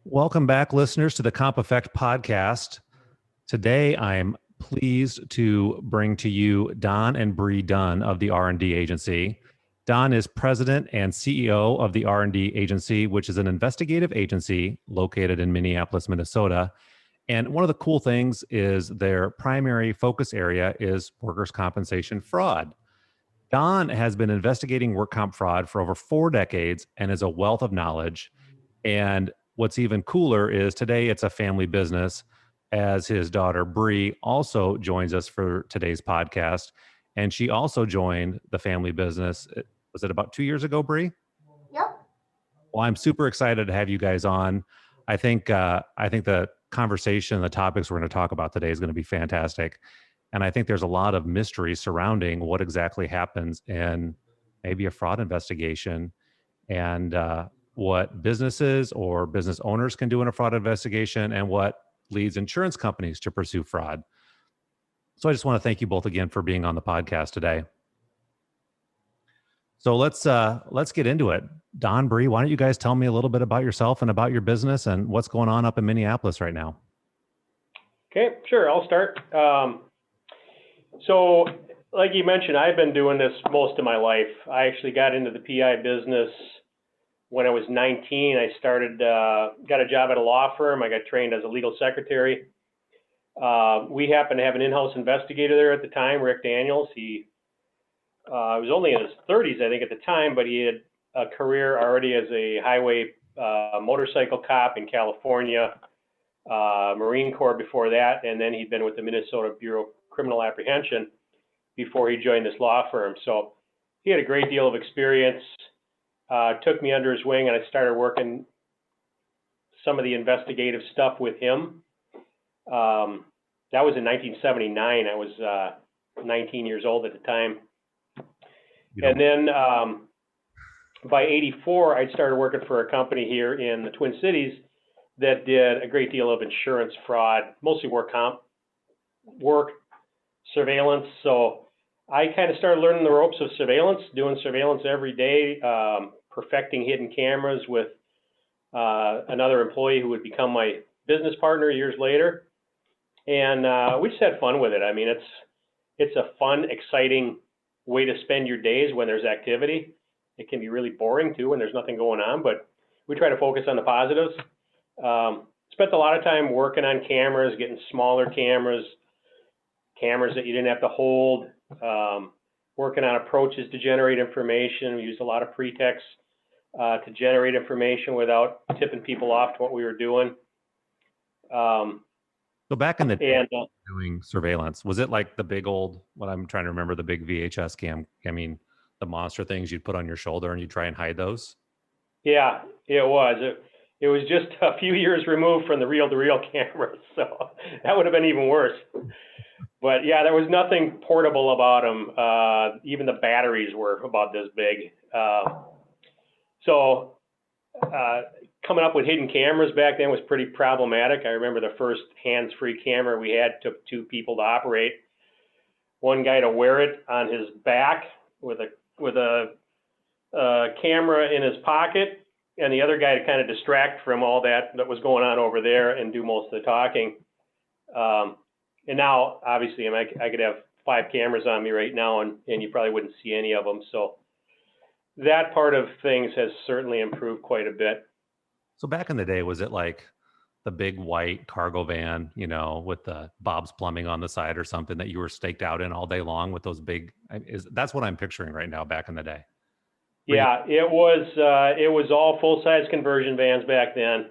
Welcome back, listeners, to the Comp Effect podcast. Today, I'm pleased to bring to you Don and Bree Dunn of the R&D Agency. Don is president and CEO of the R&D Agency, which is an investigative agency located in Minneapolis, Minnesota. And one of the cool things is their primary focus area is workers' compensation fraud. Don has been investigating work comp fraud for over 4 decades and is a wealth of knowledge. And what's even cooler is today it's a family business, as his daughter Bree also joins us for today's podcast. And she also joined the family business. Was it about 2 years ago, Bree? Yep. Well, I'm super excited to have you guys on. I think the conversation, the topics we're going to talk about today is going to be fantastic. And I think there's a lot of mystery surrounding what exactly happens in maybe a fraud investigation and what businesses or business owners can do in a fraud investigation and what leads insurance companies to pursue fraud. So I just want to thank you both again for being on the podcast today. So let's get into it. Don, Bree, why don't you guys tell me a little bit about yourself and about your business and what's going on up in Minneapolis right now? Okay, sure. I'll start. So like you mentioned, I've been doing this most of my life. I actually got into the PI business when I was 19. I started, got a job at a law firm. I got trained as a legal secretary. We happened to have an in-house investigator there at the time, Rick Daniels. He was only in his 30s, I think, at the time, but he had a career already as a highway motorcycle cop in California, Marine Corps before that, and then he'd been with the Minnesota Bureau of Criminal Apprehension before he joined this law firm. So he had a great deal of experience, took me under his wing, and I started working some of the investigative stuff with him. That was in 1979. I was 19 years old at the time. And then by 84, I started working for a company here in the Twin Cities that did a great deal of insurance fraud, mostly work surveillance. So I kind of started learning the ropes of surveillance, doing surveillance every day, perfecting hidden cameras with another employee who would become my business partner years later. And we just had fun with it. I mean, it's a fun, exciting way to spend your days when there's activity. It can be really boring too when there's nothing going on, but we try to focus on the positives. Spent a lot of time working on cameras, getting smaller cameras that you didn't have to hold, working on approaches to generate information. We used a lot of pretexts to generate information without tipping people off to what we were doing. So back in the day, doing surveillance, was it like the big old, what I'm trying to remember, the big VHS cam? I mean, the monster things you'd put on your shoulder and you try and hide those? Yeah, it was. It was just a few years removed from the reel-to-reel cameras, so that would have been even worse. But yeah, there was nothing portable about them. Even the batteries were about this big. So coming up with hidden cameras back then was pretty problematic. I remember the first hands-free camera we had took 2 people to operate. One guy to wear it on his back with a camera in his pocket, and the other guy to kind of distract from all that was going on over there and do most of the talking. And now, obviously, I could have 5 cameras on me right now, and you probably wouldn't see any of them. So that part of things has certainly improved quite a bit. So back in the day, was it like the big white cargo van, with the Bob's Plumbing on the side or something that you were staked out in all day long with those big, that's what I'm picturing right now back in the day. Yeah, it was all full-size conversion vans back then.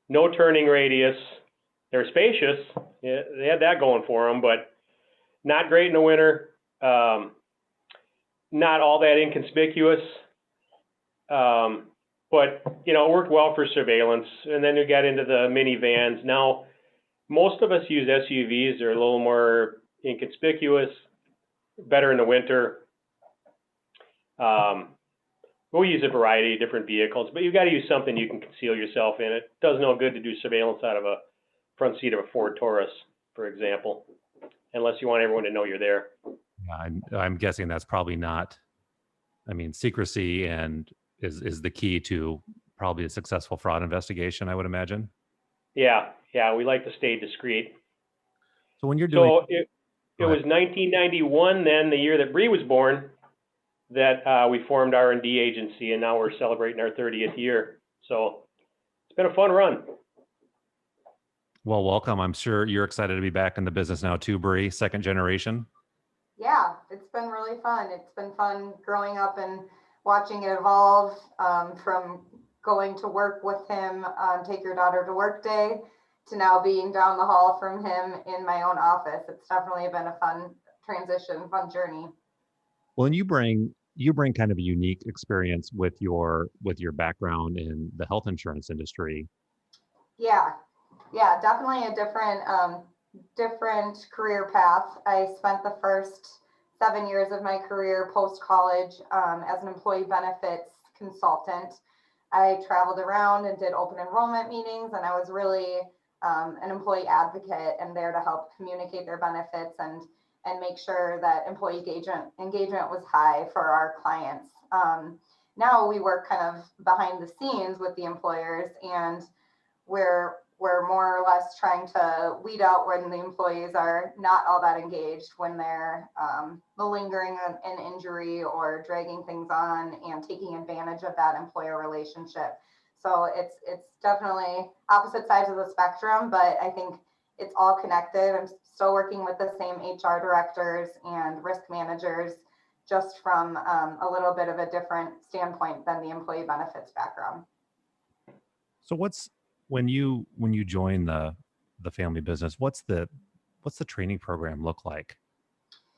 No turning radius. They're spacious. Yeah, they had that going for them, but not great in the winter. Not all that inconspicuous. But, it worked well for surveillance. And then we got into the minivans. Now, most of us use SUVs. They're a little more inconspicuous, better in the winter. We'll use a variety of different vehicles, but you've got to use something you can conceal yourself in. It does no good to do surveillance out of a front seat of a Ford Taurus, for example, unless you want everyone to know you're there. Yeah, I'm guessing that's probably not. I mean, secrecy and is the key to probably a successful fraud investigation, I would imagine. Yeah, we like to stay discreet. So when you're doing, So it was 1991, then the year that Bree was born, that we formed R&D agency, and now we're celebrating our 30th year. So it's been a fun run. well, welcome. I'm sure you're excited to be back in the business now too, Bree, second generation. Yeah, it's been really fun. It's been fun growing up and watching it evolve, from going to work with him on Take Your Daughter to Work Day to now being down the hall from him in my own office. It's definitely been a fun transition, fun journey. Well, and you bring kind of a unique experience with your background in the health insurance industry. Yeah, definitely a different career path. I spent the first 7 years of my career post-college as an employee benefits consultant. I traveled around and did open enrollment meetings, and I was really an employee advocate and there to help communicate their benefits and make sure that employee engagement was high for our clients. Now we work kind of behind the scenes with the employers, and we're more or less trying to weed out when the employees are not all that engaged, when they're malingering an injury or dragging things on and taking advantage of that employer relationship. So it's definitely opposite sides of the spectrum, but I think it's all connected. I'm still working with the same HR directors and risk managers, just from a little bit of a different standpoint than the employee benefits background. So when you join the family business, what's the training program look like?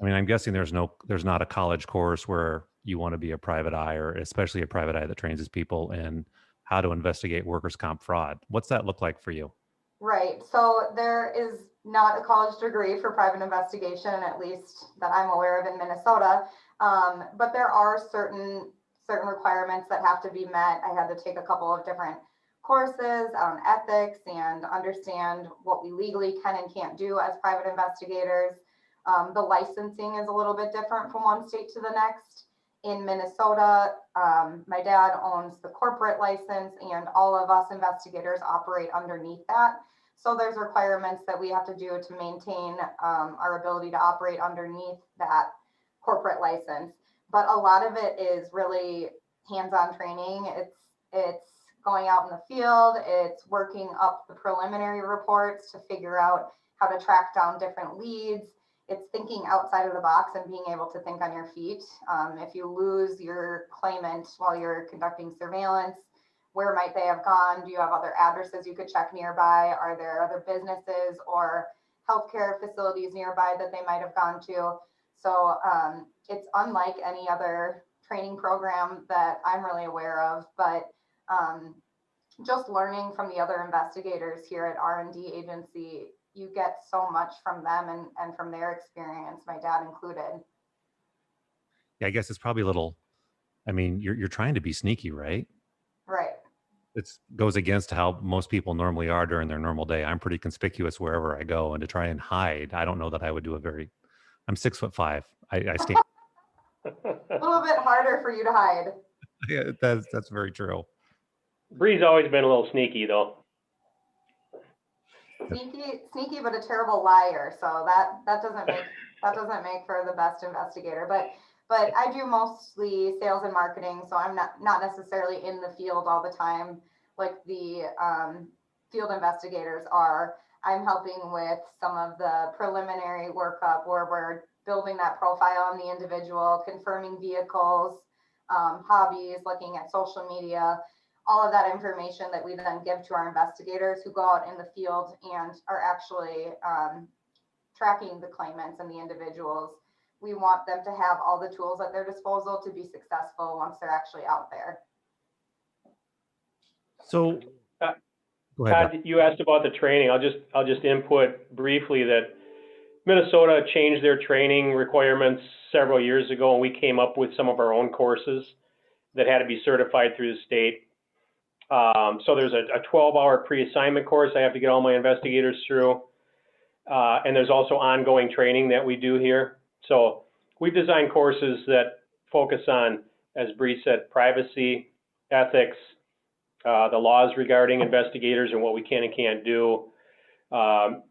I mean, I'm guessing there's not a college course where you want to be a private eye, or especially a private eye that trains people in how to investigate workers' comp fraud. What's that look like for you? Right. So there is not a college degree for private investigation, at least that I'm aware of in Minnesota. But there are certain requirements that have to be met. I had to take a couple of different courses on ethics and understand what we legally can and can't do as private investigators. The licensing is a little bit different from one state to the next. In Minnesota, my dad owns the corporate license, and all of us investigators operate underneath that. So there's requirements that we have to do to maintain our ability to operate underneath that corporate license. But a lot of it is really hands-on training. It's going out in the field, it's working up the preliminary reports to figure out how to track down different leads. It's thinking outside of the box and being able to think on your feet. If you lose your claimant while you're conducting surveillance, where might they have gone? Do you have other addresses you could check nearby? Are there other businesses or healthcare facilities nearby that they might have gone to? So it's unlike any other training program that I'm really aware of, but just learning from the other investigators here at R&D agency, you get so much from them and from their experience, my dad included. Yeah, I guess it's probably a little, I mean, you're trying to be sneaky, right? Right. It goes against how most people normally are during their normal day. I'm pretty conspicuous wherever I go, and to try and hide, I don't know that I would do I'm 6'5". I stand. A little bit harder for you to hide. Yeah, that's very true. Bree's always been a little sneaky, though. Sneaky, but a terrible liar. So that doesn't make for the best investigator. But I do mostly sales and marketing, so I'm not necessarily in the field all the time like the field investigators are. I'm helping with some of the preliminary workup where we're building that profile on the individual, confirming vehicles, hobbies, looking at social media, all of that information that we then give to our investigators who go out in the field and are actually tracking the claimants and the individuals. We want them to have all the tools at their disposal to be successful once they're actually out there. So, go ahead. Todd, you asked about the training. I'll just input briefly that Minnesota changed their training requirements several years ago, and we came up with some of our own courses that had to be certified through the state. So there's a 12-hour pre-assignment course I have to get all my investigators through. And there's also ongoing training that we do here. So we've designed courses that focus on, as Bree said, privacy, ethics, the laws regarding investigators and what we can and can't do,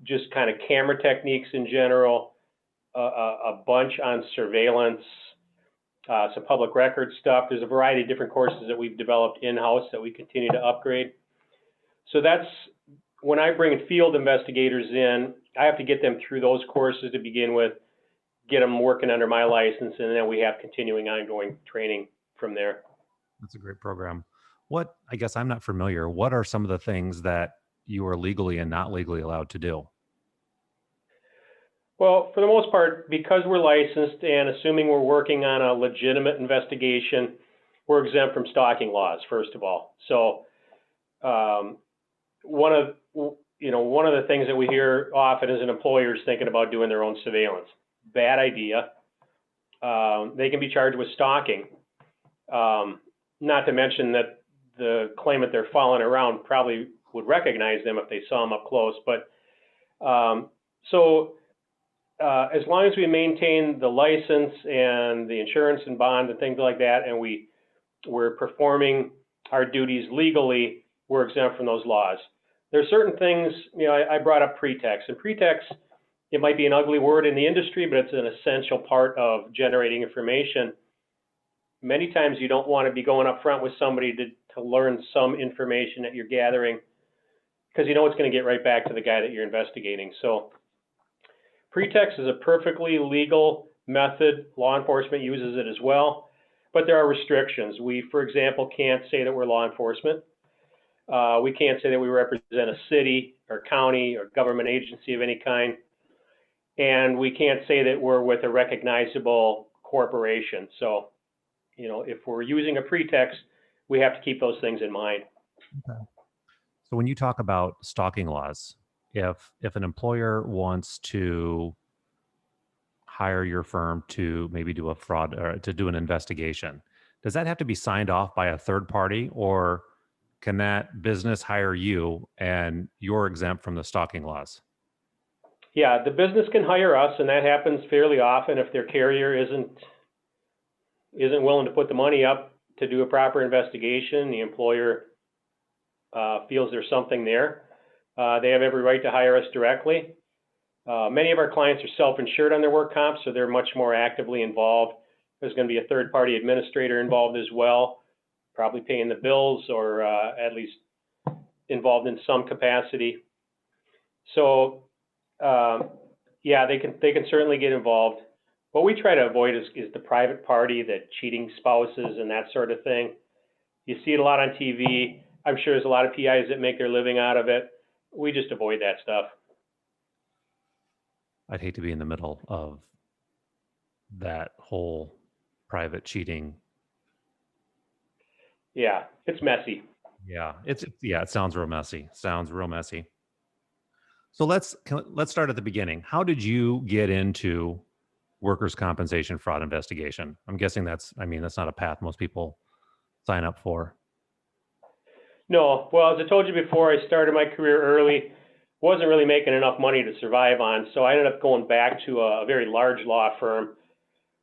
just kind of camera techniques in general, a bunch on surveillance, some public record stuff. There's a variety of different courses that we've developed in-house that we continue to upgrade. So that's, when I bring field investigators in, I have to get them through those courses to begin with, get them working under my license, and then we have continuing ongoing training from there. That's a great program. What, I guess I'm not familiar, what are some of the things that you are legally and not legally allowed to do? Well, for the most part, because we're licensed and assuming we're working on a legitimate investigation, we're exempt from stalking laws, first of all. So one of the things that we hear often is an employer is thinking about doing their own surveillance. Bad idea. They can be charged with stalking. Not to mention that the claimant they're following around probably would recognize them if they saw them up close. But as long as we maintain the license and the insurance and bond and things like that, and we're performing our duties legally, we're exempt from those laws. There are certain things, I brought up pretext. And pretext, it might be an ugly word in the industry, but it's an essential part of generating information. Many times you don't want to be going up front with somebody to learn some information that you're gathering, because you know it's going to get right back to the guy that you're investigating. So pretext is a perfectly legal method. Law enforcement uses it as well, but there are restrictions. We, for example, can't say that we're law enforcement. We can't say that we represent a city or county or government agency of any kind. And we can't say that we're with a recognizable corporation. So, if we're using a pretext, we have to keep those things in mind. Okay. So when you talk about stalking laws, if an employer wants to hire your firm to maybe do a fraud or to do an investigation, does that have to be signed off by a third party, or can that business hire you and you're exempt from the stalking laws? Yeah, the business can hire us, and that happens fairly often if their carrier isn't willing to put the money up to do a proper investigation. The employer feels there's something there. They have every right to hire us directly. Many of our clients are self-insured on their work comp, so they're much more actively involved. There's going to be a third-party administrator involved as well, probably paying the bills or at least involved in some capacity. So, yeah, they can certainly get involved. What we try to avoid is the private party, the cheating spouses and that sort of thing. You see it a lot on TV. I'm sure there's a lot of PIs that make their living out of it. We just avoid that stuff. I'd hate to be in the middle of that whole private cheating. Yeah, it's messy. Yeah, it sounds real messy. So let's start at the beginning. How did you get into workers' compensation fraud investigation? I'm guessing that's not a path most people sign up for. No, well, as I told you before, I started my career early. Wasn't really making enough money to survive on, so I ended up going back to a very large law firm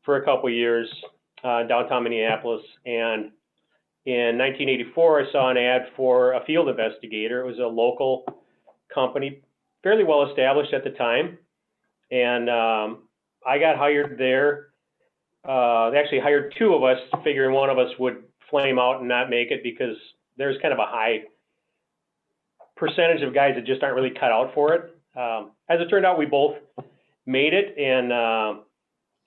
for a couple of years in downtown Minneapolis. And in 1984, I saw an ad for a field investigator. It was a local company, fairly well established at the time. And I got hired there. They actually hired two of us, figuring one of us would flame out and not make it, because there's kind of a high percentage of guys that just aren't really cut out for it. As it turned out, we both made it. And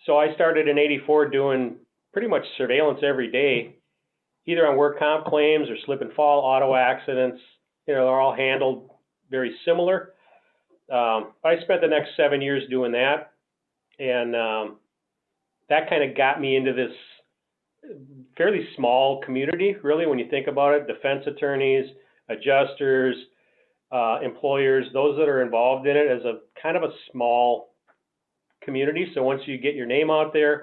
so I started in '84 doing pretty much surveillance every day, either on work comp claims or slip and fall, auto accidents. They're all handled very similar. I spent the next 7 years doing that. And that kind of got me into this fairly small community, really, when you think about it. Defense attorneys, adjusters, employers, those that are involved in it, as a kind of a small community. So once you get your name out there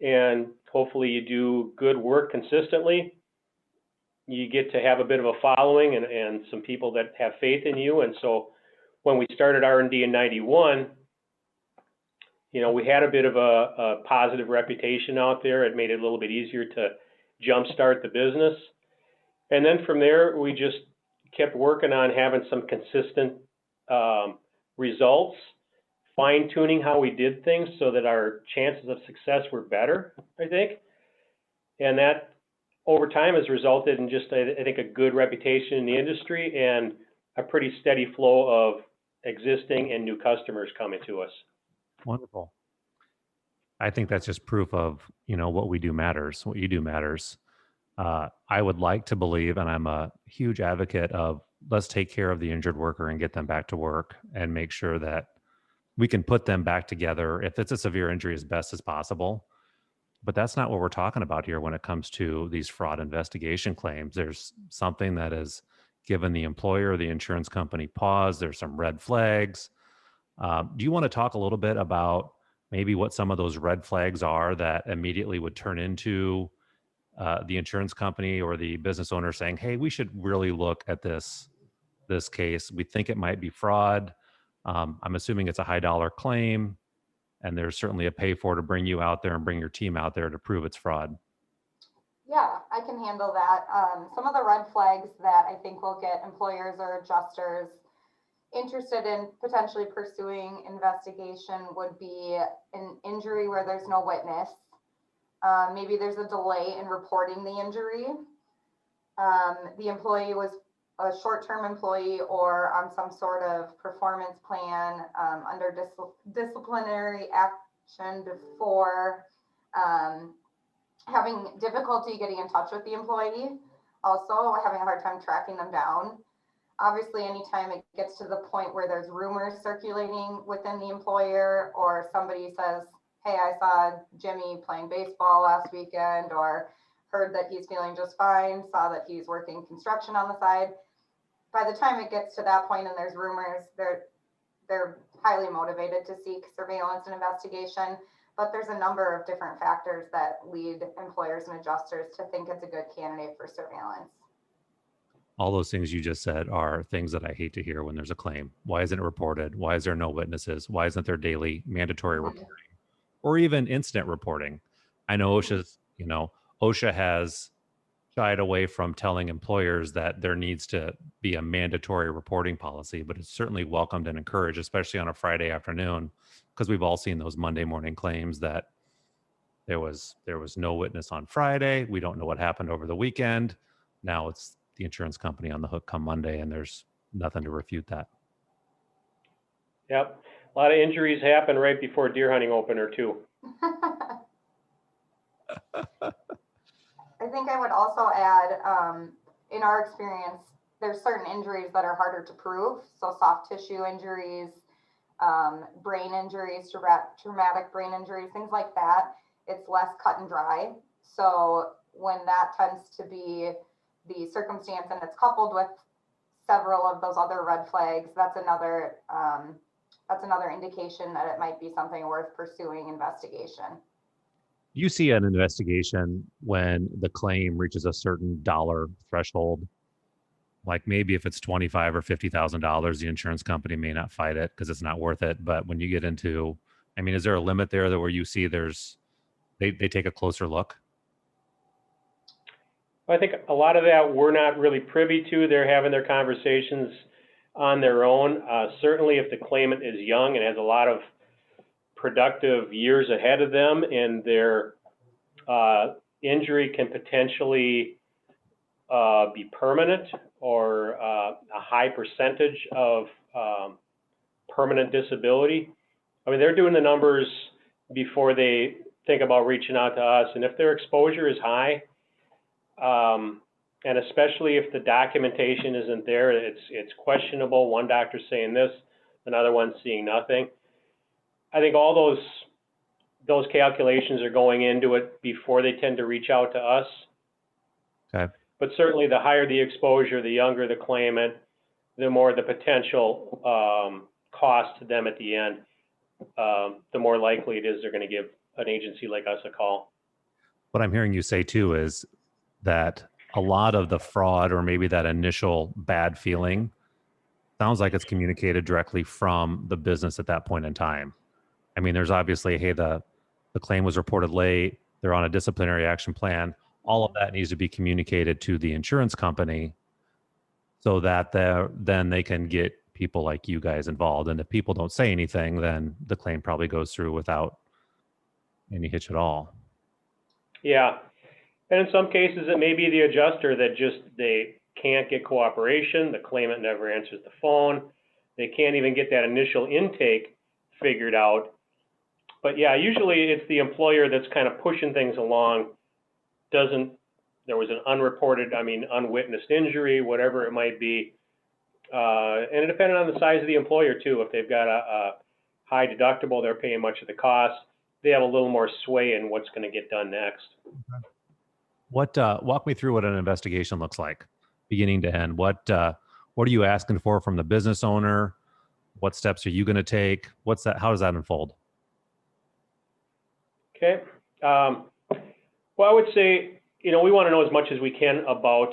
and hopefully you do good work consistently, you get to have a bit of a following and some people that have faith in you. And so when we started R&D in '91, we had a bit of a positive reputation out there. It made it a little bit easier to jumpstart the business. And then from there, we just kept working on having some consistent results, fine tuning how we did things so that our chances of success were better, I think. And that over time has resulted in just, I think, a good reputation in the industry and a pretty steady flow of existing and new customers coming to us. Wonderful. I think that's just proof of, what we do matters, what you do matters. I would like to believe, and I'm a huge advocate of, let's take care of the injured worker and get them back to work and make sure that we can put them back together if it's a severe injury as best as possible. But that's not what we're talking about here when it comes to these fraud investigation claims. There's something that has given the employer or the insurance company pause. There's some red flags. Do you want to talk a little bit about maybe what some of those red flags are that immediately would turn into the insurance company or the business owner saying, hey, we should really look at this case. We think it might be fraud. I'm assuming it's a high dollar claim, and there's certainly a pay for to bring you out there and bring your team out there to prove it's fraud. Yeah, I can handle that. Some of the red flags that I think will get employers or adjusters interested in potentially pursuing investigation would be an injury where there's no witness. Maybe there's a delay in reporting the injury. The employee was a short-term employee or on some sort of performance plan under disciplinary action before, having difficulty getting in touch with the employee, also having a hard time tracking them down. Obviously, anytime it gets to the point where there's rumors circulating within the employer, or somebody says, hey, I saw Jimmy playing baseball last weekend, or heard that he's feeling just fine, saw that he's working construction on the side. By the time it gets to that point and there's rumors, they're highly motivated to seek surveillance and investigation. But there's a number of different factors that lead employers and adjusters to think it's a good candidate for surveillance. All those things you just said are things that I hate to hear when there's a claim. Why isn't it reported? Why is there no witnesses? Why isn't there daily mandatory reporting or even incident reporting? I know OSHA has shied away from telling employers that there needs to be a mandatory reporting policy, but it's certainly welcomed and encouraged, especially on a Friday afternoon, because we've all seen those Monday morning claims that there was no witness on Friday. We don't know what happened over the weekend. Now it's the insurance company on the hook come Monday, and there's nothing to refute that. Yep. A lot of injuries happen right before deer hunting opener too. I think I would also add, in our experience, there's certain injuries that are harder to prove. So soft tissue injuries, brain injuries, traumatic brain injuries, things like that. It's less cut and dry. So when that tends to be the circumstance and it's coupled with several of those other red flags, that's another indication that it might be something worth pursuing investigation. You see an investigation when the claim reaches a certain dollar threshold, like maybe if it's $25,000 or $50,000, the insurance company may not fight it because it's not worth it. But when you get into, is there a limit there that where you see they take a closer look? I think a lot of that we're not really privy to. They're having their conversations on their own. Certainly if the claimant is young and has a lot of productive years ahead of them and their injury can potentially be permanent or a high percentage of permanent disability. They're doing the numbers before they think about reaching out to us. And if their exposure is high, and especially if the documentation isn't there, it's questionable. One doctor's saying this, another one's seeing nothing. I think all those calculations are going into it before they tend to reach out to us. Okay. But certainly the higher the exposure, the younger the claimant, the more the potential cost to them at the end, the more likely it is they're going to give an agency like us a call. What I'm hearing you say too is that a lot of the fraud or maybe that initial bad feeling sounds like it's communicated directly from the business at that point in time. There's obviously, hey, the claim was reported late. They're on a disciplinary action plan. all of that needs to be communicated to the insurance company so that then they can get people like you guys involved. And if people don't say anything, then the claim probably goes through without any hitch at all. Yeah. And in some cases, it may be the adjuster that they can't get cooperation. The claimant never answers the phone. They can't even get that initial intake figured out. But yeah, usually it's the employer that's kind of pushing things along. There was an unwitnessed injury, whatever it might be. And it depended on the size of the employer too. If they've got a high deductible, they're paying much of the cost. They have a little more sway in what's going to get done next. Walk me through what an investigation looks like, beginning to end. What are you asking for from the business owner? What steps are you going to take? How does that unfold? Okay. Well, I would say, we want to know as much as we can about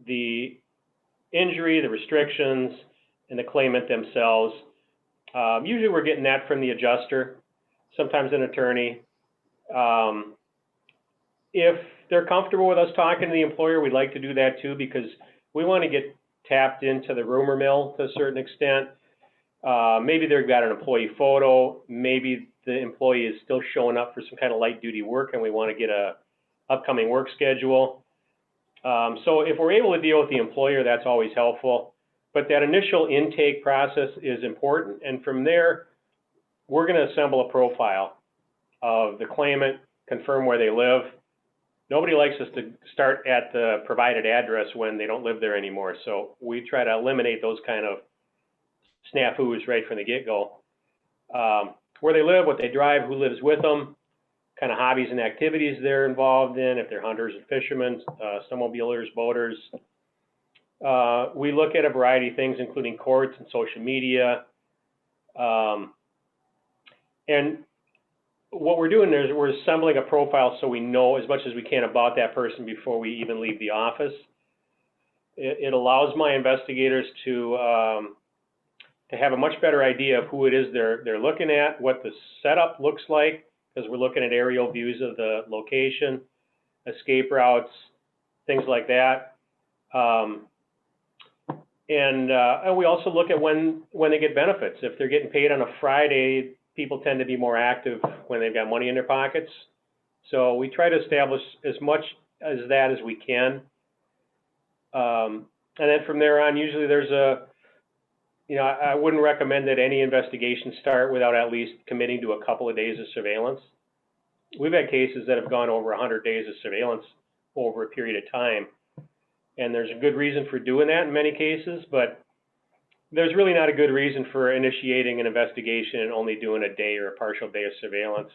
the injury, the restrictions, and the claimant themselves. Usually we're getting that from the adjuster, sometimes an attorney. If they're comfortable with us talking to the employer, we'd like to do that too, because we want to get tapped into the rumor mill to a certain extent. Maybe they've got an employee photo. Maybe the employee is still showing up for some kind of light duty work and we want to get a upcoming work schedule. So if we're able to deal with the employer, that's always helpful. But that initial intake process is important. And from there, we're going to assemble a profile of the claimant, confirm where they live. Nobody likes us to start at the provided address when they don't live there anymore. So we try to eliminate those kind of snafus right from the get-go. Where they live, what they drive, who lives with them, kind of hobbies and activities they're involved in, if they're hunters and fishermen, snowmobilers, boaters. We look at a variety of things, including courts and social media. And what we're doing is we're assembling a profile so we know as much as we can about that person before we even leave the office. It allows my investigators to have a much better idea of who it is they're looking at, what the setup looks like, because we're looking at aerial views of the location, escape routes, things like that. And we also look at when they get benefits. If they're getting paid on a Friday, people tend to be more active when they've got money in their pockets. So we try to establish as much as that as we can. And then from there on, usually there's I wouldn't recommend that any investigation start without at least committing to a couple of days of surveillance. We've had cases that have gone over 100 days of surveillance over a period of time. And there's a good reason for doing that in many cases, but there's really not a good reason for initiating an investigation and only doing a day or a partial day of surveillance.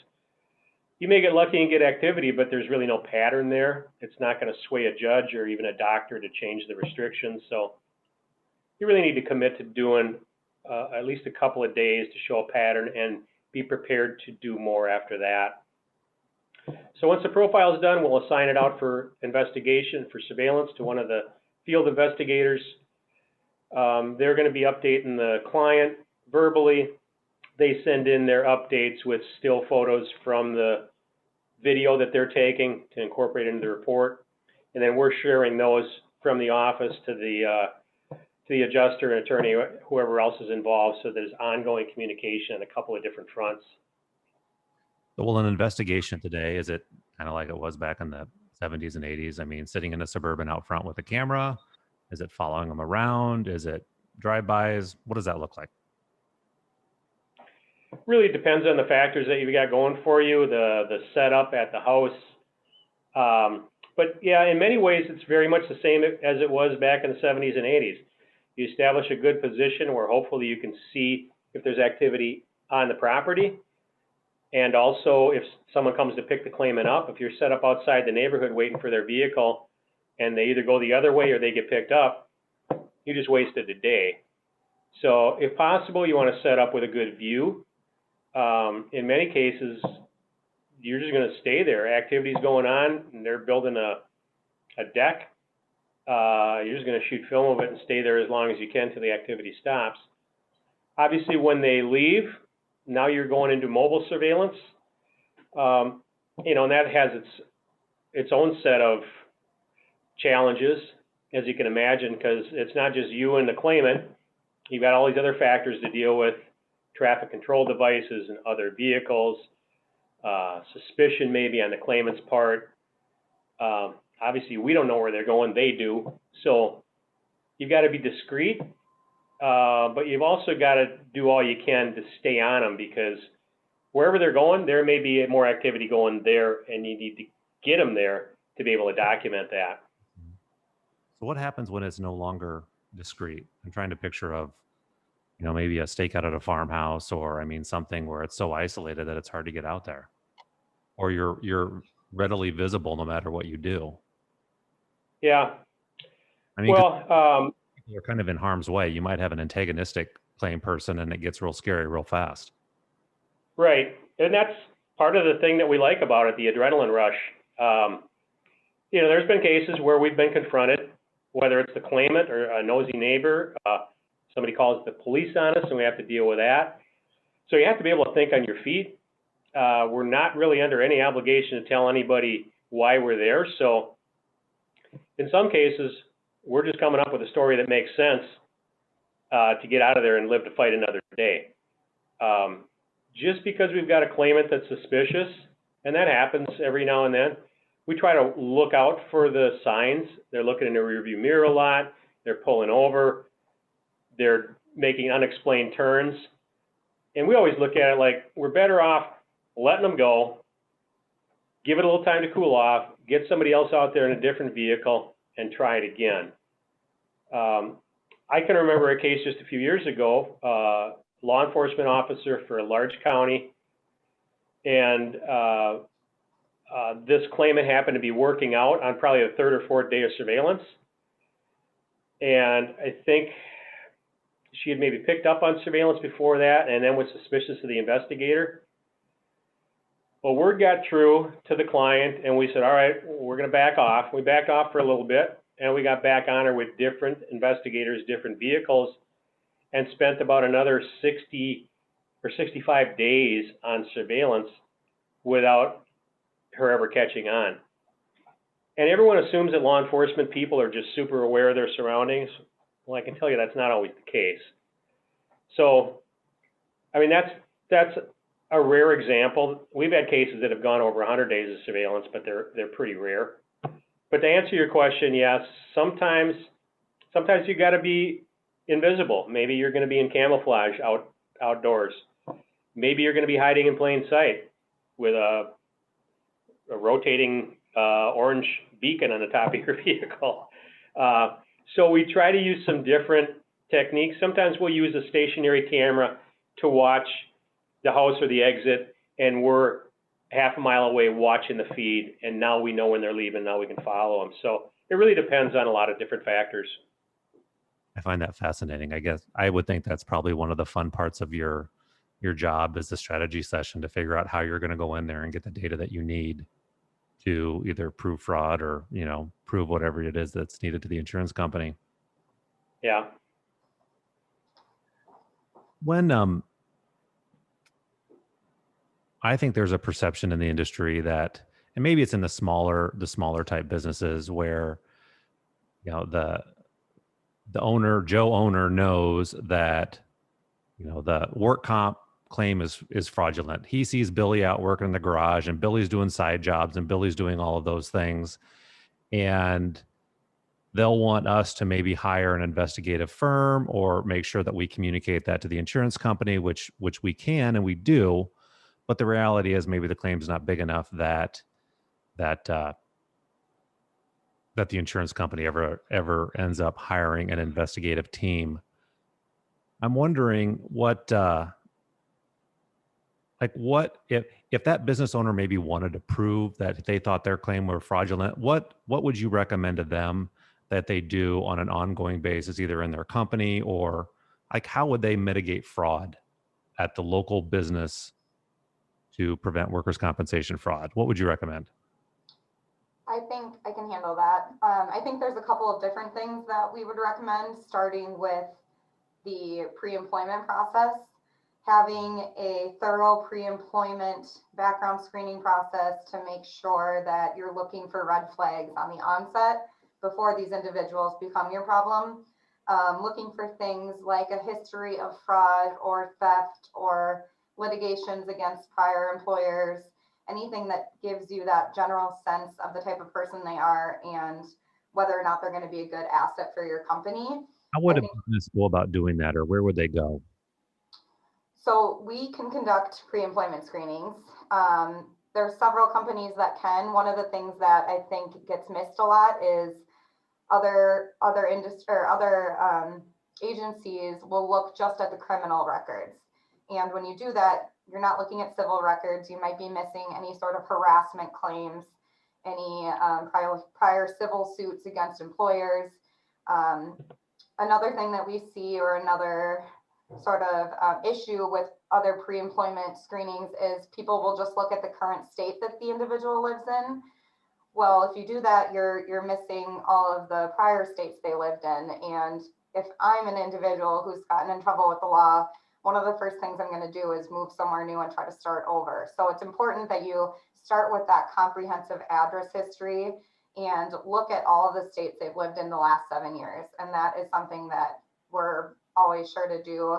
You may get lucky and get activity, but there's really no pattern there. It's not going to sway a judge or even a doctor to change the restrictions. So you really need to commit to doing at least a couple of days to show a pattern and be prepared to do more after that. So once the profile is done, we'll assign it out for investigation, for surveillance to one of the field investigators. They're going to be updating the client verbally. They send in their updates with still photos from the video that they're taking to incorporate into the report. And then we're sharing those from the office to the adjuster and attorney, whoever else is involved. So there's ongoing communication on a couple of different fronts. Well, an investigation today, is it kind of like it was back in the 70s and 80s? I mean, sitting in a Suburban out front with a camera? Is it following them around? Is it drive-bys? What does that look like? Really depends on the factors that you've got going for you, the setup at the house. But yeah, in many ways, it's very much the same as it was back in the 70s and 80s. You establish a good position where hopefully you can see if there's activity on the property. And also, if someone comes to pick the claimant up, if you're set up outside the neighborhood waiting for their vehicle and they either go the other way or they get picked up, you just wasted a day. So if possible, you want to set up with a good view. In many cases, you're just going to stay there. Activity's going on and they're building a deck. You're just going to shoot film of it and stay there as long as you can till the activity stops. Obviously, when they leave, now you're going into mobile surveillance, and that has its own set of challenges, as you can imagine, because it's not just you and the claimant. You've got all these other factors to deal with, traffic control devices and other vehicles, suspicion maybe on the claimant's part. Obviously, we don't know where they're going, they do. So you've got to be discreet, but you've also got to do all you can to stay on them, because wherever they're going, there may be more activity going there, and you need to get them there to be able to document that. So what happens when it's no longer discreet? I'm trying to picture of, maybe a stakeout at a farmhouse, or something where it's so isolated that it's hard to get out there, or you're readily visible no matter what you do. Yeah. Well, people are kind of in harm's way. You might have an antagonistic claim person, and it gets real scary real fast. Right, and that's part of the thing that we like about it, the adrenaline rush. There's been cases where we've been confronted, whether it's the claimant or a nosy neighbor, somebody calls the police on us, and we have to deal with that. So you have to be able to think on your feet. We're not really under any obligation to tell anybody why we're there. So in some cases, we're just coming up with a story that makes sense to get out of there and live to fight another day. Just because we've got a claimant that's suspicious, and that happens every now and then, we try to look out for the signs. They're looking in the rearview mirror a lot. They're pulling over. They're making unexplained turns. And we always look at it like we're better off letting them go, give it a little time to cool off, get somebody else out there in a different vehicle, and try it again. I can remember a case just a few years ago, law enforcement officer for a large county, and this claimant happened to be working out on probably the third or fourth day of surveillance. And I think she had maybe picked up on surveillance before that and then was suspicious of the investigator. Well, word got through to the client, and we said, all right, we're going to back off. We backed off for a little bit, and we got back on her with different investigators, different vehicles, and spent about another 60 or 65 days on surveillance without her ever catching on. And everyone assumes that law enforcement people are just super aware of their surroundings. Well, I can tell you that's not always the case. So, that's a rare example. We've had cases that have gone over 100 days of surveillance, but they're pretty rare. But to answer your question, yes, sometimes you got to be invisible. Maybe you're going to be in camouflage outdoors. Maybe you're going to be hiding in plain sight with a rotating orange beacon on the top of your vehicle. So we try to use some different techniques. Sometimes we'll use a stationary camera to watch the house or the exit, and we're half a mile away watching the feed, and now we know when they're leaving. Now we can follow them. So it really depends on a lot of different factors. I find that fascinating. I guess I would think that's probably one of the fun parts of your job is the strategy session, to figure out how you're going to go in there and get the data that you need to either prove fraud or, prove whatever it is that's needed to the insurance company. Yeah. When I think there's a perception in the industry that, and maybe it's in the smaller type businesses where, the Joe owner knows that, the work comp claim is fraudulent. He sees Billy out working in the garage, and Billy's doing side jobs, and Billy's doing all of those things. And they'll want us to maybe hire an investigative firm or make sure that we communicate that to the insurance company, which we can and we do. But the reality is maybe the claim's not big enough that the insurance company ever ends up hiring an investigative team. I'm wondering what if that business owner maybe wanted to prove that they thought their claim were fraudulent, what would you recommend to them that they do on an ongoing basis, either in their company or how would they mitigate fraud at the local business to prevent workers' compensation fraud? What would you recommend? I think I can handle that. I think there's a couple of different things that we would recommend, starting with the pre-employment process. having a thorough pre-employment background screening process to make sure that you're looking for red flags on the onset before these individuals become your problem. Looking for things like a history of fraud or theft or litigations against prior employers, anything that gives you that general sense of the type of person they are and whether or not they're going to be a good asset for your company. How would a business go about doing that, or where would they go? So we can conduct pre-employment screenings. There are several companies that can. One of the things that I think gets missed a lot is other industry or other agencies will look just at the criminal records. And when you do that, you're not looking at civil records. You might be missing any sort of harassment claims, any prior civil suits against employers. Another thing that we see, or another sort of issue with other pre-employment screenings, is people will just look at the current state that the individual lives in. Well, if you do that, you're missing all of the prior states they lived in. And if I'm an individual who's gotten in trouble with the law, one of the first things I'm going to do is move somewhere new and try to start over. So it's important that you start with that comprehensive address history and look at all of the states they've lived in the last 7 years. And that is something that we're always sure to do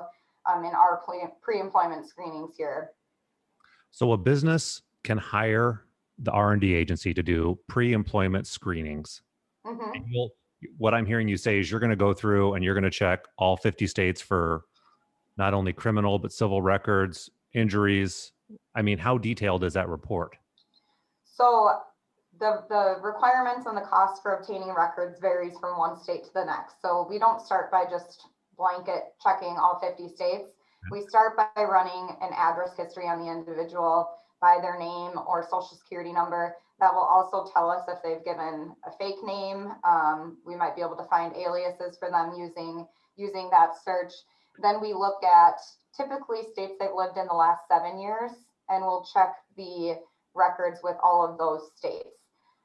in our pre-employment screenings here. So a business can hire the R&D agency to do pre-employment screenings. Mm-hmm. And what I'm hearing you say is you're going to go through and you're going to check all 50 states for not only criminal, but civil records, injuries. I mean, how detailed is that report? So the requirements and the cost for obtaining records varies from one state to the next. So we don't start by just blanket checking all 50 states. We start by running an address history on the individual by their name or social security number. That will also tell us if they've given a fake name. We might be able to find aliases for them using that search. Then we look at typically states they've lived in the last 7 years, and we'll check the records with all of those states.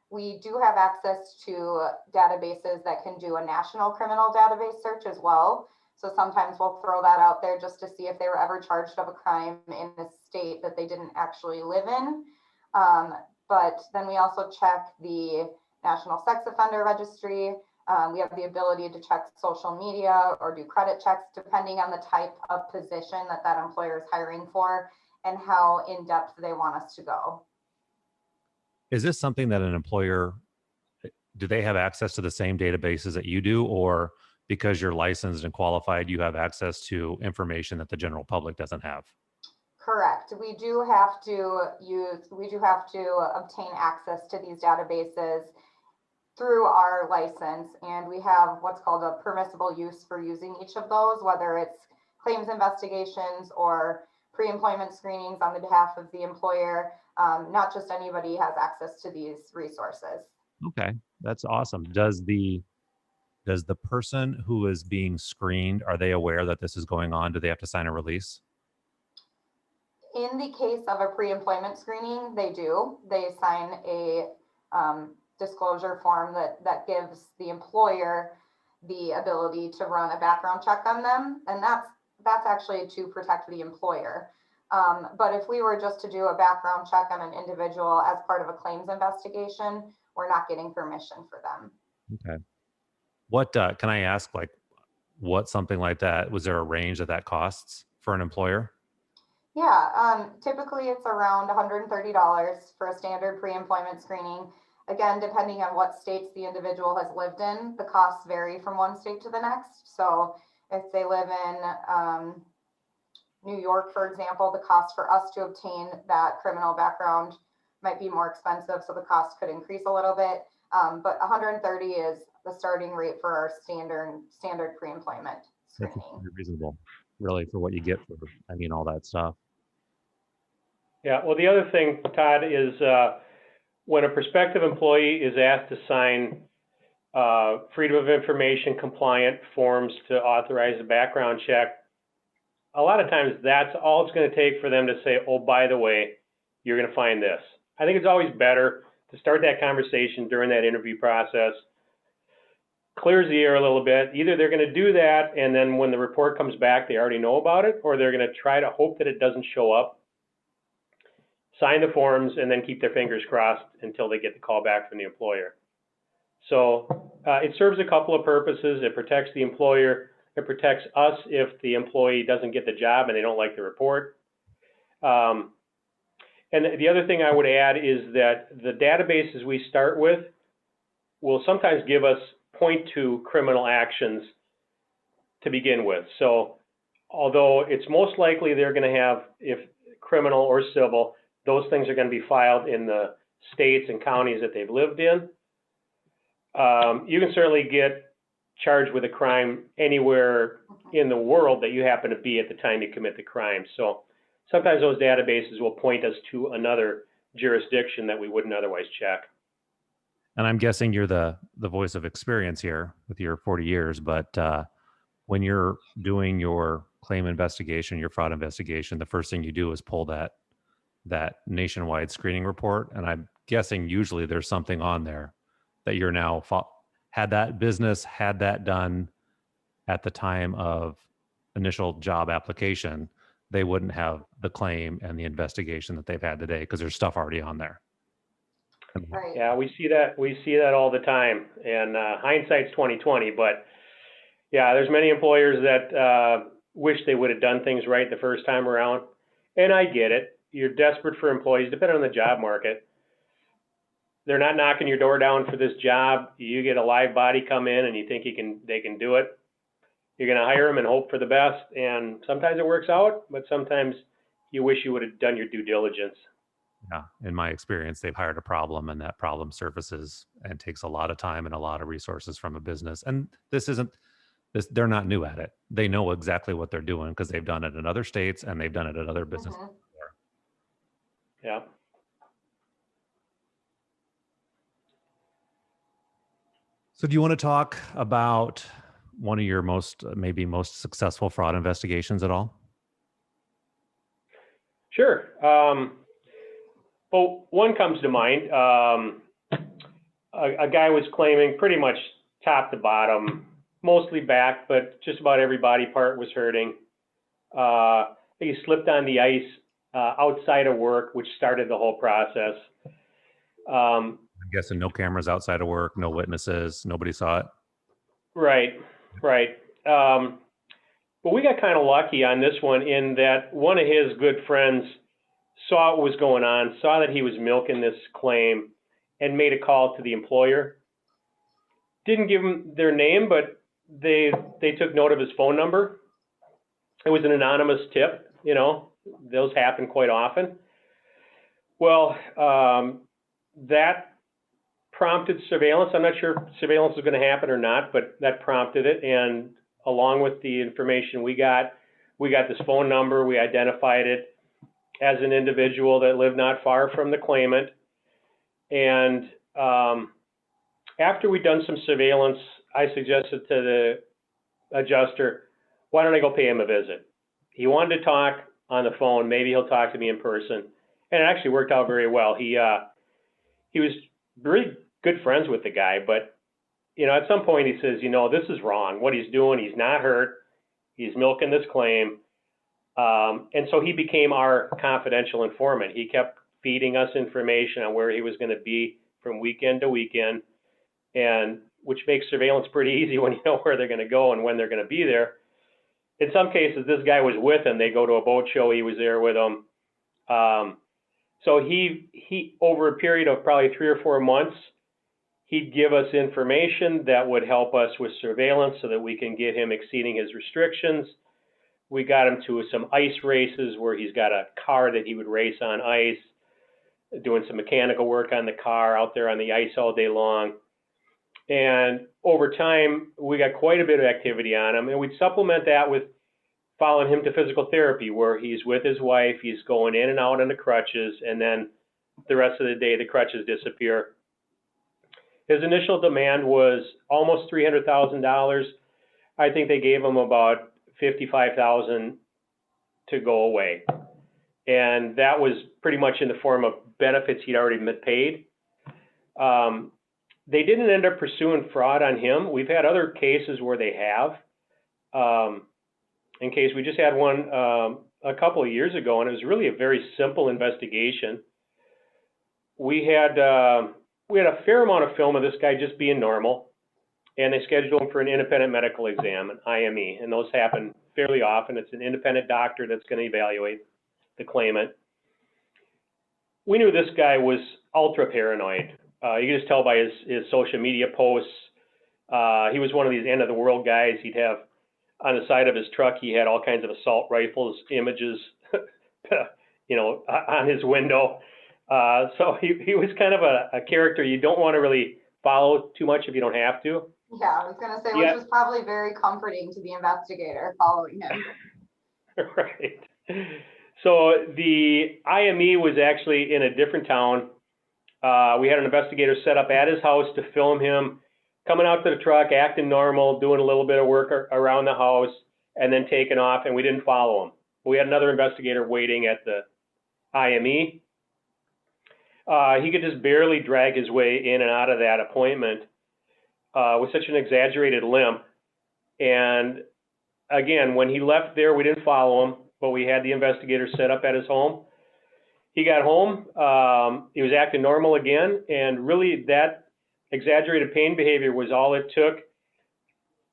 We do have access to databases that can do a national criminal database search as well. So sometimes we'll throw that out there just to see if they were ever charged of a crime in a state that they didn't actually live in. But then we also check the National Sex Offender Registry. We have the ability to check social media or do credit checks depending on the type of position that employer is hiring for and how in depth they want us to go. Is this something that an employer, do they have access to the same databases that you do, or because you're licensed and qualified, you have access to information that the general public doesn't have? Correct. We do have to obtain access to these databases through our license, and we have what's called a permissible use for using each of those, whether it's claims investigations or pre-employment screenings on the behalf of the employer. Not just anybody has access to these resources. Okay, that's awesome. Does the person who is being screened, are they aware that this is going on? Do they have to sign a release? In the case of a pre-employment screening, they do. They sign a disclosure form that gives the employer the ability to run a background check on them, and that's actually to protect the employer. But if we were just to do a background check on an individual as part of a claims investigation, we're not getting permission for them. Okay. What can I ask, like, what something like that, was there a range that costs for an employer? Yeah, typically it's around $130 for a standard pre-employment screening. Again, depending on what states the individual has lived in, the costs vary from one state to the next. So if they live in New York, for example, the cost for us to obtain that criminal background might be more expensive, so the cost could increase a little bit. But $130 is the starting rate for our standard pre-employment screening. That's reasonable, really, for what you get for, all that stuff. Yeah, well, the other thing, Todd, is when a prospective employee is asked to sign Freedom of Information compliant forms to authorize a background check, a lot of times that's all it's going to take for them to say, oh, by the way, you're going to find this. I think it's always better to start that conversation during that interview process. clears the air a little bit. Either they're going to do that, and then when the report comes back, they already know about it, or they're going to try to hope that it doesn't show up, sign the forms, and then keep their fingers crossed until they get the call back from the employer. So it serves a couple of purposes. It protects the employer. It protects us if the employee doesn't get the job and they don't like the report. And the other thing I would add is that the databases we start with will sometimes give us point to criminal actions to begin with. So although it's most likely they're going to have, if criminal or civil, those things are going to be filed in the states and counties that they've lived in. You can certainly get charged with a crime anywhere in the world that you happen to be at the time you commit the crime. So sometimes those databases will point us to another jurisdiction that we wouldn't otherwise check. And I'm guessing you're the voice of experience here with your 40 years, but when you're doing your claim investigation, your fraud investigation, the first thing you do is pull that nationwide screening report. And I'm guessing usually there's something on there that you're now had that done at the time of initial job application, they wouldn't have the claim and the investigation that they've had today because there's stuff already on there. Right. Yeah, we see that all the time, and hindsight's 20/20. But yeah, there's many employers that wish they would have done things right the first time around, and I get it. You're desperate for employees, depending on the job market. They're not knocking your door down for this job. You get a live body come in, and you think they can do it. You're going to hire them and hope for the best, and sometimes it works out, but sometimes you wish you would have done your due diligence. Yeah, in my experience, they've hired a problem, and that problem surfaces and takes a lot of time and a lot of resources from a business. And they're not new at it. They know exactly what they're doing because they've done it in other states and they've done it at other businesses before. Yeah. So do you want to talk about one of your maybe most successful fraud investigations at all? Sure. Well, one comes to mind. A guy was claiming pretty much top to bottom, mostly back, but just about every body part was hurting. He slipped on the ice outside of work, which started the whole process. I'm guessing no cameras outside of work, no witnesses, nobody saw it. Right. But we got kind of lucky on this one in that one of his good friends saw what was going on, saw that he was milking this claim, and made a call to the employer. Didn't give him their name, but they took note of his phone number. It was an anonymous tip, those happen quite often. Well, that prompted surveillance. I'm not sure if surveillance is going to happen or not, but that prompted it. And along with the information we got this phone number. We identified it as an individual that lived not far from the claimant. And after we'd done some surveillance, I suggested to the adjuster, why don't I go pay him a visit? He wanted to talk on the phone. Maybe he'll talk to me in person. And it actually worked out very well. He was really good friends with the guy, but at some point he says, this is wrong. What he's doing, he's not hurt. He's milking this claim. And so he became our confidential informant. He kept feeding us information on where he was going to be from weekend to weekend, and which makes surveillance pretty easy when you know where they're going to go and when they're going to be there. In some cases, this guy was with him. They go to a boat show. He was there with them. So he over a period of probably 3 or 4 months, he'd give us information that would help us with surveillance so that we can get him exceeding his restrictions. We got him to some ice races where he's got a car that he would race on ice, doing some mechanical work on the car out there on the ice all day long. And over time, we got quite a bit of activity on him. And we'd supplement that with following him to physical therapy, where he's with his wife, he's going in and out on the crutches, and then the rest of the day, the crutches disappear. His initial demand was almost $300,000. I think they gave him about $55,000 to go away. And that was pretty much in the form of benefits he'd already been paid. They didn't end up pursuing fraud on him. We've had other cases where they have. In case we just had one a couple of years ago, and it was really a very simple investigation. We had a fair amount of film of this guy just being normal, and they scheduled him for an independent medical exam, an IME, and those happen fairly often. It's an independent doctor that's going to evaluate the claimant. We knew this guy was ultra paranoid. You could just tell by his social media posts. He was one of these end of the world guys. He'd have on the side of his truck, he had all kinds of assault rifles, images, on his window. So he was kind of a character you don't want to really follow too much if you don't have to. Yeah, I was going to say, which was probably very comforting to the investigator following him. Right. So the IME was actually in a different town. We had an investigator set up at his house to film him coming out to the truck, acting normal, doing a little bit of work around the house, and then taking off, and we didn't follow him. We had another investigator waiting at the IME. He could just barely drag his way in and out of that appointment with such an exaggerated limp. And again, when he left there, we didn't follow him, but we had the investigator set up at his home. He got home, he was acting normal again, and really that exaggerated pain behavior was all it took,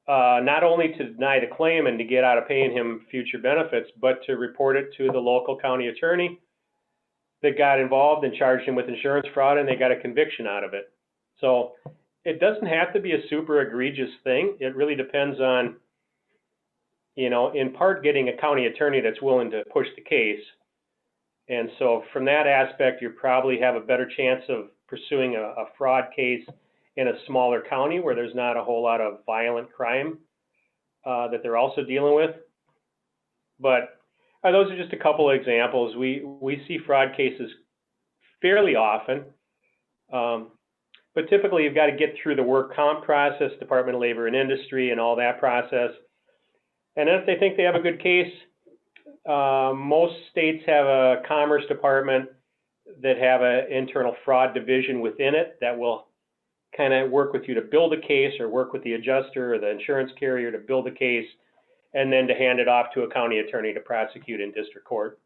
not only to deny the claim and to get out of paying him future benefits, but to report it to the local county attorney that got involved and charged him with insurance fraud, and they got a conviction out of it. So it doesn't have to be a super egregious thing. It really depends on, in part getting a county attorney that's willing to push the case. And so from that aspect, you probably have a better chance of pursuing a fraud case in a smaller county where there's not a whole lot of violent crime that they're also dealing with. But those are just a couple of examples. We see fraud cases fairly often, but typically you've got to get through the work comp process, Department of Labor and Industry, and all that process. And if they think they have a good case, most states have a commerce department that have an internal fraud division within it that will kind of work with you to build a case, or work with the adjuster or the insurance carrier to build a case, and then to hand it off to a county attorney to prosecute in district court.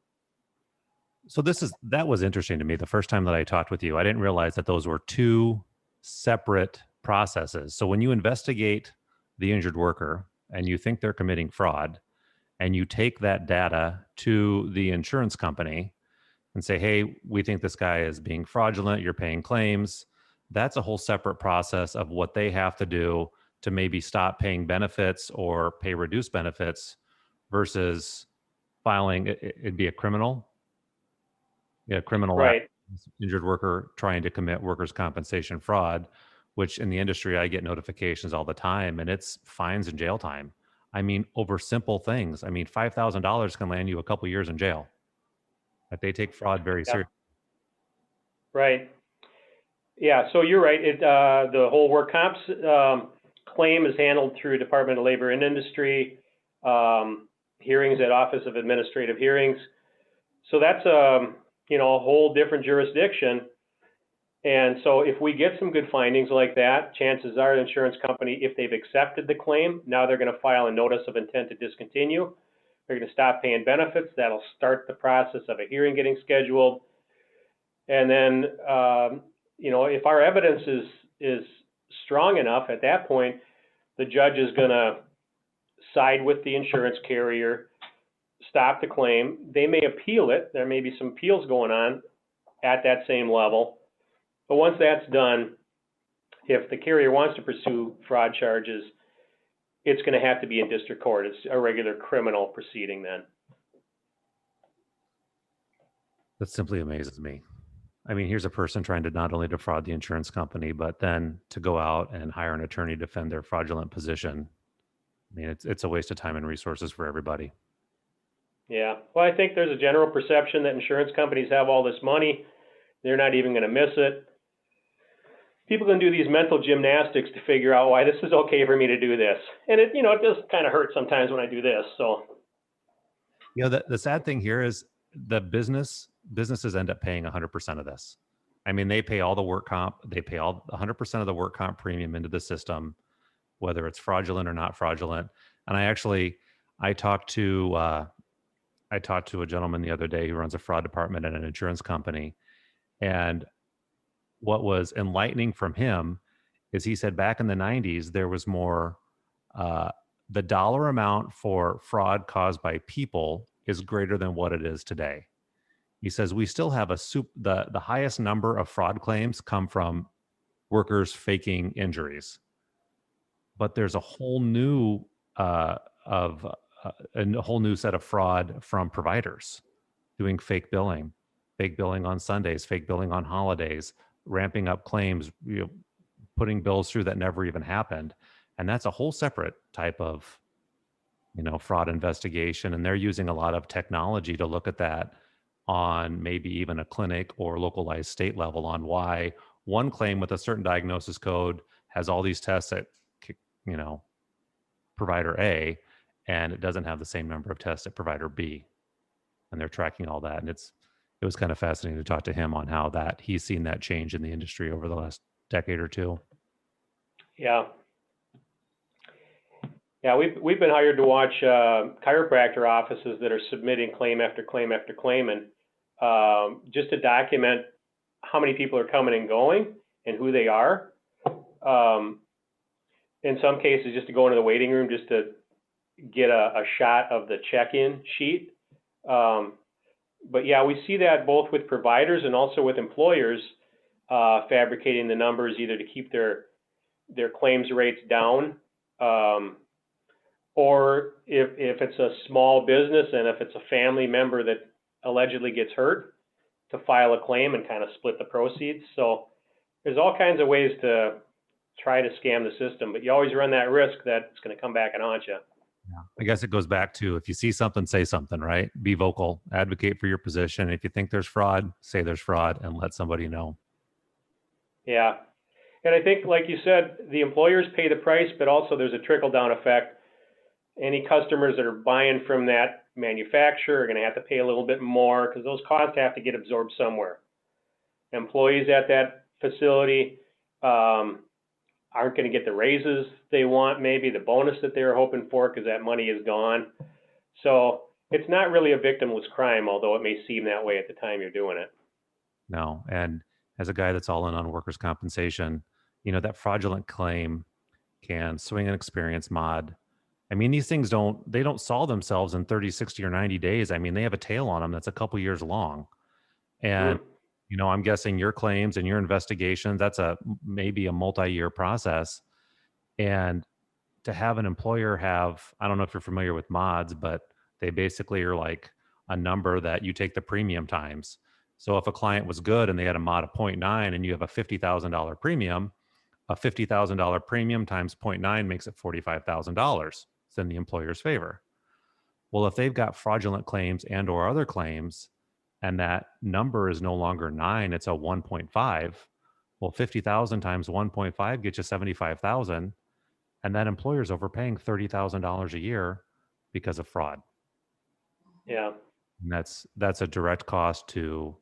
So that was interesting to me the first time that I talked with you. I didn't realize that those were two separate processes. So when you investigate the injured worker and you think they're committing fraud, and you take that data to the insurance company and say, hey, we think this guy is being fraudulent, you're paying claims, that's a whole separate process of what they have to do to maybe stop paying benefits or pay reduced benefits versus filing, it'd be a criminal. Yeah, criminal right. Injured worker trying to commit workers' compensation fraud, which in the industry, I get notifications all the time, and it's fines and jail time. I mean, over simple things. I mean, $5,000 can land you a couple years in jail. But they take fraud very seriously. Right. Yeah, so you're right. The whole work comps claim is handled through Department of Labor and Industry, hearings at Office of Administrative Hearings. So that's a whole different jurisdiction. And so if we get some good findings like that, chances are the insurance company, if they've accepted the claim, now they're going to file a notice of intent to discontinue. They're going to stop paying benefits. That'll start the process of a hearing getting scheduled. And then, if our evidence is strong enough at that point, the judge is going to side with the insurance carrier, stop the claim. They may appeal it. There may be some appeals going on at that same level. But once that's done, if the carrier wants to pursue fraud charges, it's going to have to be in district court. It's a regular criminal proceeding then. That simply amazes me. I mean, here's a person trying to not only defraud the insurance company, but then to go out and hire an attorney to defend their fraudulent position. I mean, it's a waste of time and resources for everybody. Yeah. Well, I think there's a general perception that insurance companies have all this money. They're not even going to miss it. People can do these mental gymnastics to figure out why this is okay for me to do this. And it does kind of hurt sometimes when I do this. So, the sad thing here is the businesses end up paying 100% of this. I mean, they pay all the work comp, they pay all 100% of the work comp premium into the system, whether it's fraudulent or not fraudulent. And I talked to a gentleman the other day who runs a fraud department at an insurance company. And what was enlightening from him is he said back in the 90s, there was more, the dollar amount for fraud caused by people is greater than what it is today. He says we still have the highest number of fraud claims come from workers faking injuries, but there's a whole new a whole new set of fraud from providers doing fake billing on Sundays, fake billing on holidays, ramping up claims, putting bills through that never even happened. And that's a whole separate type of, fraud investigation. And they're using a lot of technology to look at that on maybe even a clinic or localized state level on why one claim with a certain diagnosis code has all these tests at, provider A, and it doesn't have the same number of tests at provider B. And they're tracking all that. And it was kind of fascinating to talk to him on how he's seen that change in the industry over the last decade or two. Yeah. Yeah, we've been hired to watch chiropractor offices that are submitting claim after claim after claim, and just to document how many people are coming and going and who they are. In some cases, just to go into the waiting room just to get a shot of the check-in sheet. But yeah, we see that both with providers and also with employers fabricating the numbers either to keep their claims rates down, or if it's a small business and if it's a family member that allegedly gets hurt, to file a claim and kind of split the proceeds. So there's all kinds of ways to try to scam the system, but you always run that risk that it's going to come back and haunt you. Yeah. I guess it goes back to, if you see something, say something, right? Be vocal, advocate for your position. If you think there's fraud, say there's fraud and let somebody know. Yeah. And I think, like you said, the employers pay the price, but also there's a trickle down effect. Any customers that are buying from that manufacturer are going to have to pay a little bit more because those costs have to get absorbed somewhere. Employees at that facility aren't going to get the raises they want, maybe the bonus that they were hoping for, because that money is gone. So it's not really a victimless crime, although it may seem that way at the time you're doing it. No. And as a guy that's all in on workers' compensation, that fraudulent claim can swing an experience mod. I mean, these things they don't solve themselves in 30, 60, or 90 days. I mean, they have a tail on them that's a couple years long. And I'm guessing your claims and your investigations, that's maybe a multi-year process. And to have an employer I don't know if you're familiar with mods, but they basically are like a number that you take the premium times. So if a client was good and they had a mod of 0.9 and you have a $50,000 premium, a $50,000 premium times 0.9 makes it $45,000. It's in the employer's favor. Well, if they've got fraudulent claims and or other claims, and that number is no longer 9, it's a 1.5. Well, 50,000 times 1.5 gets you 75,000, and that employer's overpaying $30,000 a year because of fraud. Yeah, and that's a direct cost to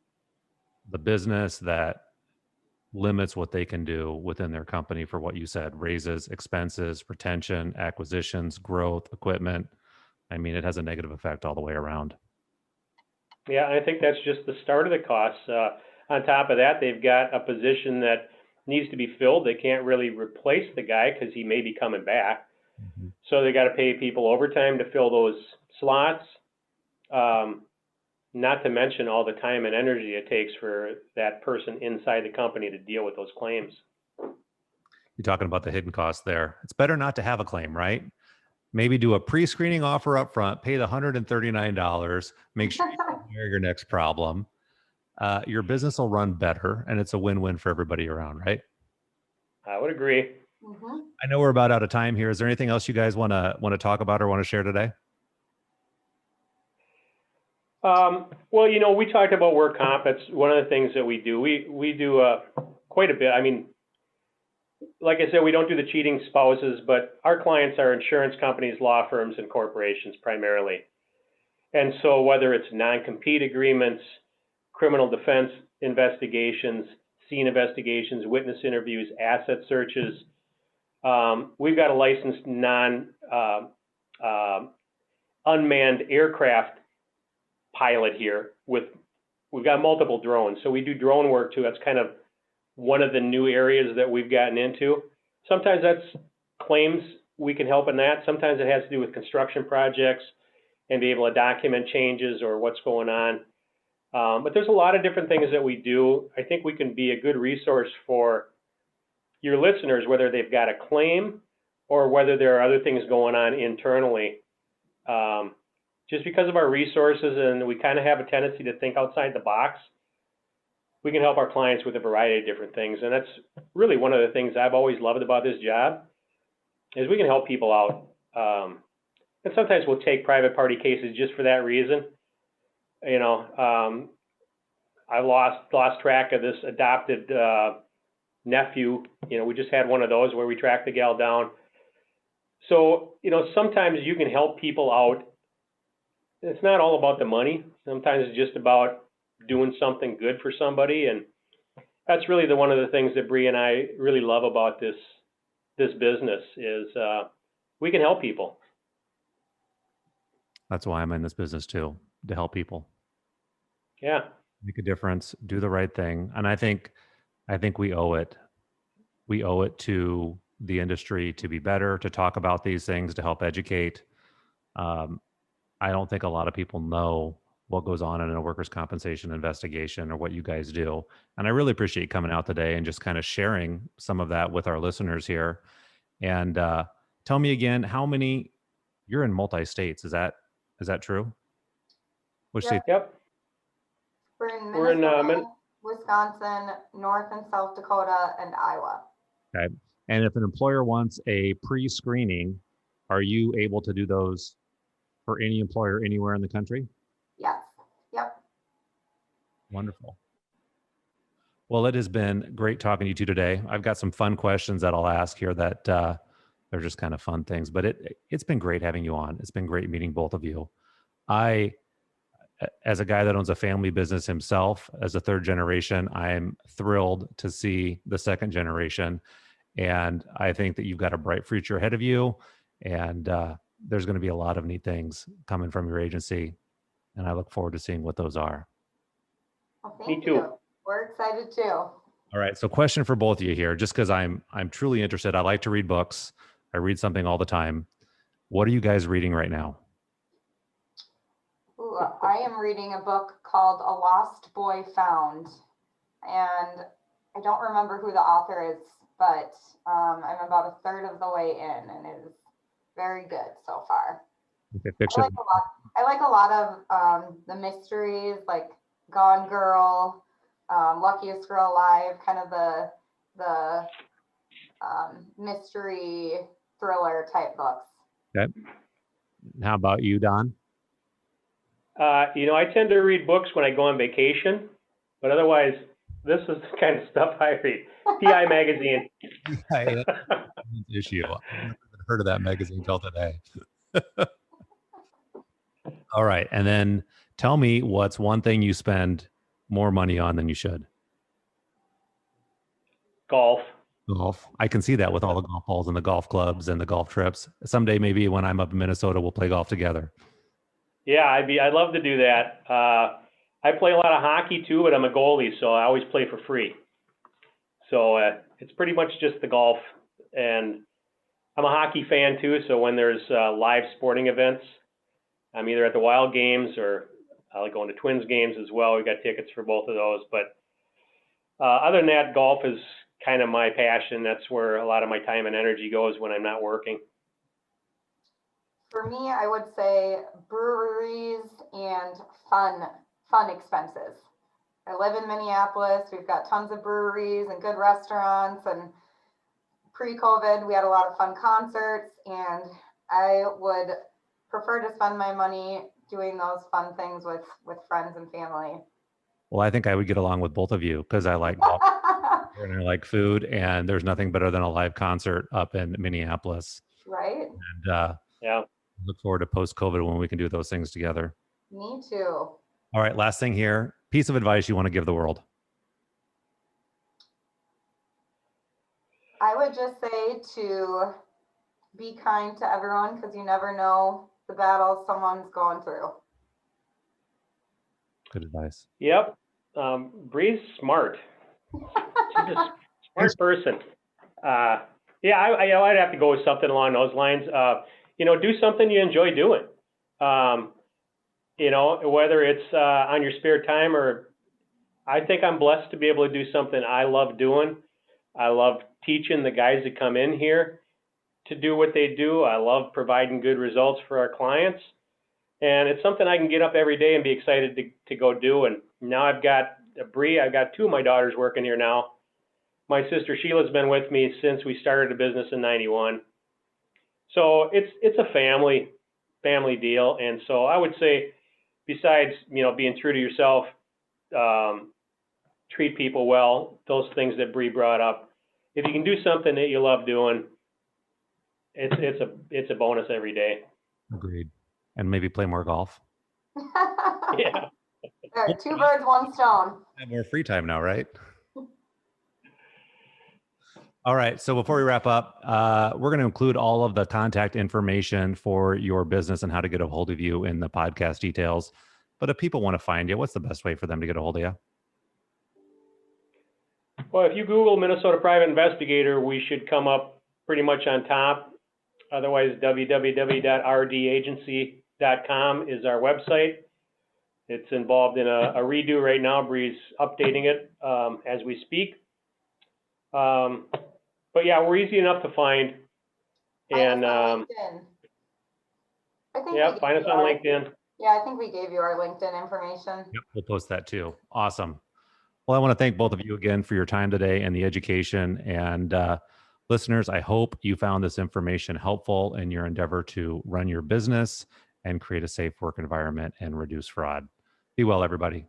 the business that limits what they can do within their company for what you said: raises, expenses, retention, acquisitions, growth, equipment. I mean, it has a negative effect all the way around. Yeah, I think that's just the start of the costs. On top of that, they've got a position that needs to be filled. They can't really replace the guy because he may be coming back. Mm-hmm. So they got to pay people overtime to fill those slots. Not to mention all the time and energy it takes for that person inside the company to deal with those claims. You're talking about the hidden costs there. It's better not to have a claim, right? Maybe do a pre-screening offer up front, pay the $139, make sure you prepare your next problem. Your business will run better, and it's a win-win for everybody around, right? I would agree. Mm-hmm. I know we're about out of time here. Is there anything else you guys want to talk about or want to share today? Well, we talked about work comp. It's one of the things that we do. We do quite a bit. I mean, like I said, we don't do the cheating spouses, but our clients are insurance companies, law firms, and corporations primarily. And so whether it's non-compete agreements, criminal defense investigations, scene investigations, witness interviews, asset searches. We've got a licensed unmanned aircraft pilot here we've got multiple drones. So we do drone work too. That's kind of one of the new areas that we've gotten into. Sometimes that's claims we can help in that. Sometimes it has to do with construction projects and be able to document changes or what's going on. But there's a lot of different things that we do. I think we can be a good resource for your listeners, whether they've got a claim or whether there are other things going on internally. Just because of our resources, and we kind of have a tendency to think outside the box, we can help our clients with a variety of different things. And that's really one of the things I've always loved about this job, is we can help people out. And sometimes we'll take private party cases just for that reason. You know, I lost track of this adopted nephew. You know, we just had one of those where we tracked the gal down. So, you know, sometimes you can help people out. It's not all about the money. Sometimes it's just about doing something good for somebody. And that's really one of the things that Bree and I really love about this business is we can help people. That's why I'm in this business too, to help people. Yeah. Make a difference, do the right thing. And I think we owe it. We owe it to the industry to be better, to talk about these things, to help educate. I don't think a lot of people know what goes on in a workers' compensation investigation or what you guys do. And I really appreciate you coming out today and just kind of sharing some of that with our listeners here. And tell me again, how many, you're in multi-states, is that true? Which state? Yep. We're in Minnesota, Wisconsin, North and South Dakota, and Iowa. Okay. And if an employer wants a pre-screening, are you able to do those for any employer anywhere in the country? Yes. Yep. Wonderful. Well, it has been great talking to you two today. I've got some fun questions that I'll ask here that they're just kind of fun things, but it's been great having you on. It's been great meeting both of you. As a guy that owns a family business himself, as a third generation, I'm thrilled to see the second generation. And I think that you've got a bright future ahead of you. And there's going to be a lot of neat things coming from your agency. And I look forward to seeing what those are. Well, thank you. We're excited too. All right. So question for both of you here, just because I'm truly interested. I like to read books. I read something all the time. What are you guys reading right now? Ooh, I am reading a book called A Lost Boy Found. And I don't remember who the author is, but I'm about a third of the way in, and it is very good so far. Okay, fiction. I like a lot of the mysteries, like Gone Girl, Luckiest Girl Alive, kind of the mystery thriller type books. Okay. How about you, Don? You know, I tend to read books when I go on vacation, but otherwise, this is the kind of stuff I read. PI magazine. Issue. I've never even heard of that magazine until today. All right. And then tell me what's one thing you spend more money on than you should? Golf. Golf. I can see that with all the golf balls and the golf clubs and the golf trips. Someday, maybe when I'm up in Minnesota, we'll play golf together. Yeah, I'd love to do that. I play a lot of hockey too, but I'm a goalie, so I always play for free. So it's pretty much just the golf, and I'm a hockey fan too. So when there's live sporting events, I'm either at the Wild games or I like going to Twins games as well. We got tickets for both of those. But other than that, golf is kind of my passion. That's where a lot of my time and energy goes when I'm not working. For me, I would say breweries and fun expenses. I live in Minneapolis. We've got tons of breweries and good restaurants, and pre-COVID, we had a lot of fun concerts, and I would prefer to spend my money doing those fun things with friends and family. Well, I think I would get along with both of you because I like golf and I like food, and there's nothing better than a live concert up in Minneapolis. Right? And yeah. Look forward to post-COVID when we can do those things together. Me too. All right, last thing here. Piece of advice you want to give the world. I would just say to be kind to everyone because you never know the battles someone's going through. Good advice. Yep. Bree's smart. She's a smart person. Yeah, I'd have to go with something along those lines. Do something you enjoy doing. Whether it's on your spare time or I think I'm blessed to be able to do something I love doing. I love teaching the guys that come in here to do what they do. I love providing good results for our clients. And it's something I can get up every day and be excited to go do. And now I've got Bree, I've got two of my daughters working here now. My sister Sheila's been with me since we started the business in '91. So it's a family deal. And so I would say, besides, being true to yourself, treat people well, those things that Bree brought up. If you can do something that you love doing, it's a bonus every day. Agreed. And maybe play more golf. Yeah. There, 2 birds, 1 stone. Have more free time now, right? All right. So before we wrap up, we're going to include all of the contact information for your business and how to get a hold of you in the podcast details. But if people want to find you, what's the best way for them to get a hold of you? Well, if you Google Minnesota Private Investigator, we should come up pretty much on top. Otherwise, www.rdagency.com is our website. It's involved in a redo right now. Bree's updating it as we speak. But yeah, we're easy enough to find. And I think find us on LinkedIn. Yeah, I think we gave you our LinkedIn information. Yep, we'll post that too. Awesome. Well, I want to thank both of you again for your time today and the education. And listeners, I hope you found this information helpful in your endeavor to run your business and create a safe work environment and reduce fraud. Be well, everybody.